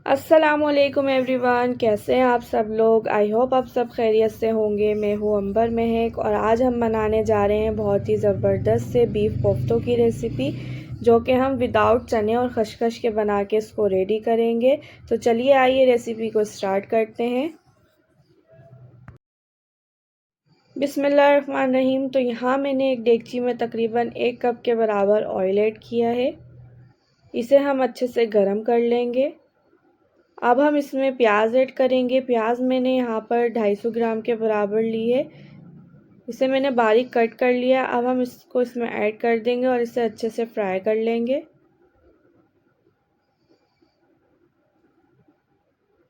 अस्सलामुअलैकुम एवरीवन, कैसे हैं आप सब लोग। आई होप आप सब खैरियत से होंगे। मैं हूँ अंबर महक और आज हम बनाने जा रहे हैं बहुत ही ज़बरदस्त से बीफ कोफ्तों की रेसिपी, जो कि हम विदाउट चने और खशखश के बना के इसको रेडी करेंगे। तो चलिए आइए रेसिपी को स्टार्ट करते हैं। बिस्मिल्लाहिर्रहमानिर्रहीम। तो यहाँ मैंने एक डेगची में तकरीबन 1 कप के बराबर ऑयल ऐड किया है। इसे हम अच्छे से गर्म कर लेंगे। अब हम इसमें प्याज ऐड करेंगे। प्याज मैंने यहाँ पर 250 ग्राम के बराबर ली है। इसे मैंने बारीक कट कर लिया। अब हम इसको इसमें ऐड कर देंगे और इसे अच्छे से फ्राई कर लेंगे।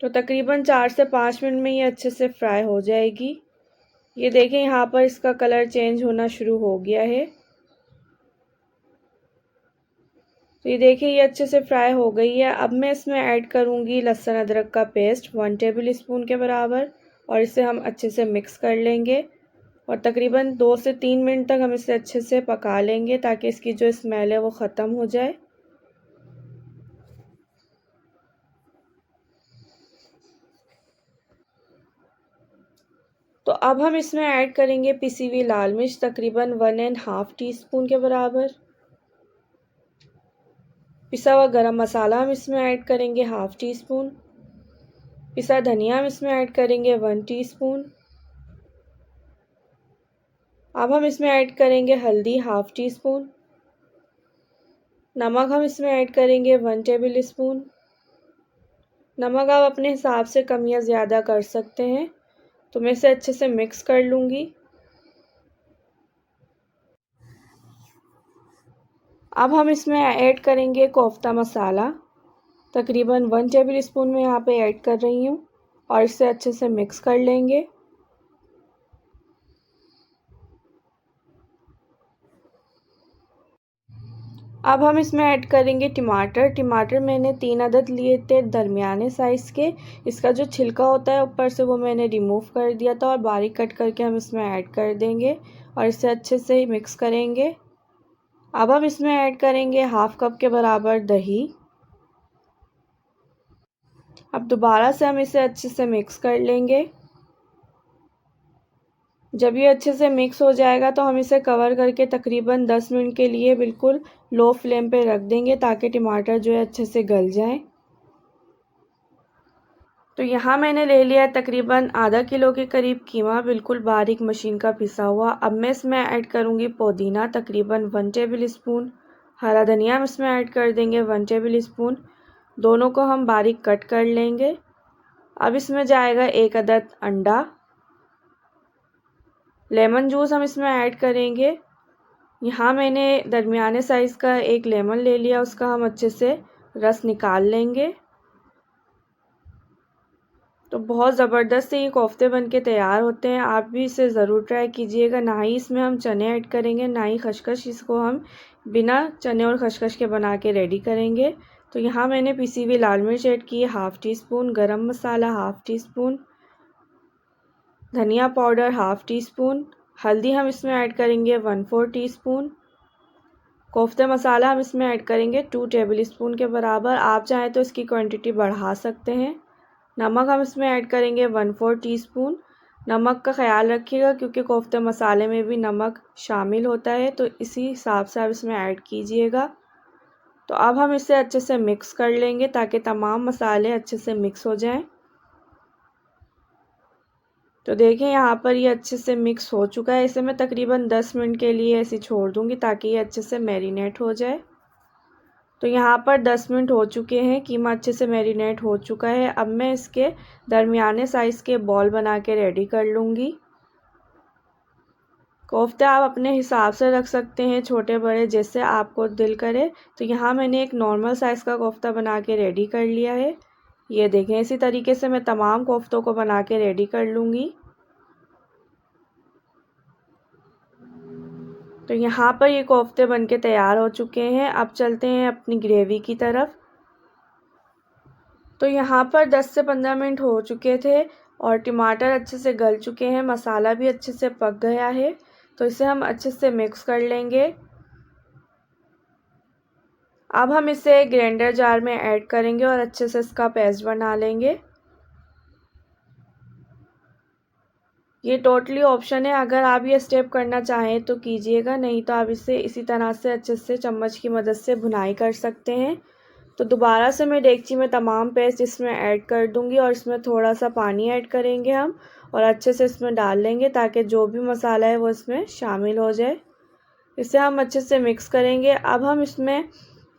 तो तकरीबन 4 से 5 मिनट में ये अच्छे से फ्राई हो जाएगी। ये देखें, यहाँ पर इसका कलर चेंज होना शुरू हो गया है। तो ये देखिए, ये अच्छे से फ्राई हो गई है। अब मैं इसमें ऐड करूँगी लहसुन अदरक का पेस्ट 1 टेबल स्पून के बराबर और इसे हम अच्छे से मिक्स कर लेंगे और तकरीबन 2 से 3 मिनट तक हम इसे अच्छे से पका लेंगे ताकि इसकी जो स्मेल है वो ख़त्म हो जाए। तो अब हम इसमें ऐड करेंगे पिसी हुई लाल मिर्च तकरीबन 1.5 टीस्पून के बराबर। पिसा हुआ गरम मसाला हम इसमें ऐड करेंगे 1/2 टीस्पून। पिसा धनिया हम इसमें ऐड करेंगे 1 टीस्पून। अब हम इसमें ऐड करेंगे हल्दी 1/2 टीस्पून। नमक हम इसमें ऐड करेंगे 1 टेबल स्पून। नमक आप अपने हिसाब से कम या ज़्यादा कर सकते हैं। तो मैं इसे अच्छे से मिक्स कर लूँगी। अब हम इसमें ऐड करेंगे कोफ्ता मसाला तकरीबन 1 टेबल स्पून में यहाँ पे ऐड कर रही हूँ और इसे अच्छे से मिक्स कर लेंगे। अब हम इसमें ऐड करेंगे टमाटर। टमाटर मैंने 3 अदद लिए थे दरमियाने साइज़ के। इसका जो छिलका होता है ऊपर से वो मैंने रिमूव कर दिया था और बारीक कट करके हम इसमें ऐड कर देंगे और इसे अच्छे से मिक्स करेंगे। अब हम इसमें ऐड करेंगे 1/2 कप के बराबर दही। अब दोबारा से हम इसे अच्छे से मिक्स कर लेंगे। जब ये अच्छे से मिक्स हो जाएगा तो हम इसे कवर करके तकरीबन 10 मिनट के लिए बिल्कुल लो फ्लेम पे रख देंगे ताकि टमाटर जो है अच्छे से गल जाएं। तो यहाँ मैंने ले लिया है तकरीबन आधा किलो के करीब कीमा, बिल्कुल बारीक मशीन का पिसा हुआ। अब मैं इसमें ऐड करूँगी पुदीना तकरीबन 1 टेबल स्पून। हरा धनिया हम इसमें ऐड कर देंगे 1 टेबल स्पून। दोनों को हम बारीक कट कर लेंगे। अब इसमें जाएगा 1 अदद अंडा। लेमन जूस हम इसमें ऐड करेंगे। यहाँ मैंने दरमियाने साइज़ का एक लेमन ले लिया, उसका हम अच्छे से रस निकाल लेंगे। तो बहुत ज़बरदस्त से ये कोफ्ते बनके तैयार होते हैं। आप भी इसे ज़रूर ट्राई कीजिएगा। ना ही इसमें हम चने ऐड करेंगे ना ही खशखश, इसको हम बिना चने और खशखश के बना के रेडी करेंगे। तो यहाँ मैंने पिसी हुई लाल मिर्च ऐड की है 1/2 टीस्पून, गरम मसाला 1/2 टीस्पून, धनिया पाउडर 1/2 टीस्पून, हल्दी हम इसमें ऐड करेंगे 1/4 टीस्पून, कोफ्ते मसाला हम इसमें ऐड करेंगे 2 टेबल स्पून के बराबर। आप चाहें तो इसकी क्वांटिटी बढ़ा सकते हैं। नमक हम इसमें ऐड करेंगे 1/4 टीस्पून। नमक का ख़याल रखिएगा क्योंकि कोफ्ते मसाले में भी नमक शामिल होता है, तो इसी हिसाब से आप इसमें ऐड कीजिएगा। तो अब हम इसे अच्छे से मिक्स कर लेंगे ताकि तमाम मसाले अच्छे से मिक्स हो जाएं। तो देखें, यहाँ पर ये अच्छे से मिक्स हो चुका है। इसे मैं तकरीबन 10 मिनट के लिए ऐसे छोड़ दूँगी ताकि ये अच्छे से मैरिनेट हो जाए। तो यहाँ पर 10 मिनट हो चुके हैं, कीमा अच्छे से मैरिनेट हो चुका है। अब मैं इसके दरमियाने साइज़ के बॉल बना के रेडी कर लूँगी। कोफ्ते आप अपने हिसाब से रख सकते हैं, छोटे बड़े जैसे आपको दिल करे। तो यहाँ मैंने एक नॉर्मल साइज़ का कोफ्ता बना के रेडी कर लिया है। ये देखें, इसी तरीके से मैं तमाम कोफ्तों को बना के रेडी कर लूँगी। तो यहाँ पर ये कोफ्ते बनके तैयार हो चुके हैं। अब चलते हैं अपनी ग्रेवी की तरफ। तो यहाँ पर 10 से 15 मिनट हो चुके थे और टमाटर अच्छे से गल चुके हैं, मसाला भी अच्छे से पक गया है। तो इसे हम अच्छे से मिक्स कर लेंगे। अब हम इसे ग्राइंडर जार में ऐड करेंगे और अच्छे से इसका पेस्ट बना लेंगे। ये टोटली ऑप्शन है, अगर आप ये स्टेप करना चाहें तो कीजिएगा, नहीं तो आप इसे इसी तरह से अच्छे से चम्मच की मदद से भुनाई कर सकते हैं। तो दोबारा से मैं डेगची में तमाम पेस्ट इसमें ऐड कर दूंगी और इसमें थोड़ा सा पानी ऐड करेंगे हम और अच्छे से इसमें डाल लेंगे ताकि जो भी मसाला है वो इसमें शामिल हो जाए। इसे हम अच्छे से मिक्स करेंगे। अब हम इसमें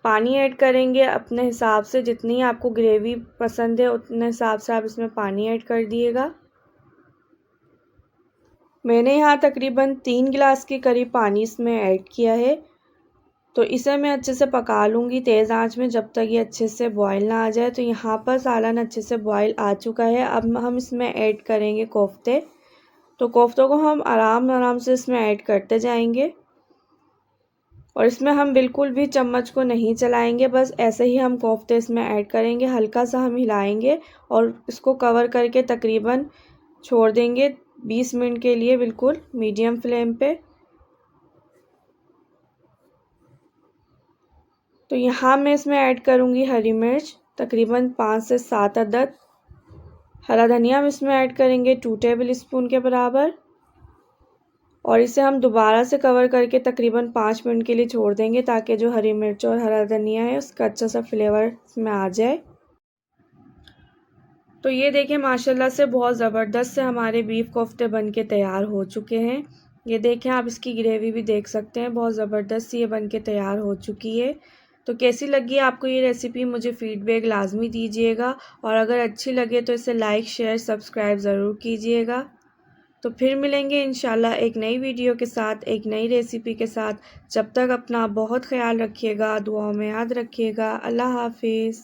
पानी ऐड करेंगे अपने हिसाब से, जितनी आपको ग्रेवी पसंद है उतने हिसाब से आप इसमें पानी ऐड कर दिएगा। मैंने यहाँ तकरीबन 3 गिलास के करीब पानी इसमें ऐड किया है। तो इसे मैं अच्छे से पका लूँगी तेज़ आंच में जब तक ये अच्छे से बॉईल ना आ जाए। तो यहाँ पर सालन अच्छे से बॉईल आ चुका है। अब हम इसमें ऐड करेंगे कोफ्ते। तो कोफ्तों को हम आराम आराम से इसमें ऐड करते जाएंगे और इसमें हम बिल्कुल भी चम्मच को नहीं चलाएंगे, बस ऐसे ही हम कोफ्ते इसमें ऐड करेंगे। हल्का सा हम हिलाएंगे और इसको कवर करके तकरीबन छोड़ देंगे 20 मिनट के लिए, बिल्कुल मीडियम फ्लेम पे। तो यहाँ मैं इसमें ऐड करूँगी हरी मिर्च तकरीबन 5 से 7 अदद। हरा धनिया हम इसमें ऐड करेंगे 2 टेबल स्पून के बराबर और इसे हम दोबारा से कवर करके तकरीबन 5 मिनट के लिए छोड़ देंगे ताकि जो हरी मिर्च और हरा धनिया है उसका अच्छा सा फ्लेवर इसमें आ जाए। तो ये देखिए माशाल्लाह से बहुत ज़बरदस्त से हमारे बीफ कोफ्ते बन के तैयार हो चुके हैं। ये देखें, आप इसकी ग्रेवी भी देख सकते हैं, बहुत ज़बरदस्त सी ये बन के तैयार हो चुकी है। तो कैसी लगी आपको ये रेसिपी, मुझे फ़ीडबैक लाजमी दीजिएगा और अगर अच्छी लगे तो इसे लाइक शेयर सब्सक्राइब ज़रूर कीजिएगा। तो फिर मिलेंगे इंशाल्लाह एक नई वीडियो के साथ, एक नई रेसिपी के साथ। जब तक अपना बहुत ख्याल रखिएगा, दुआओं में याद रखिएगा। अल्लाह हाफिज़।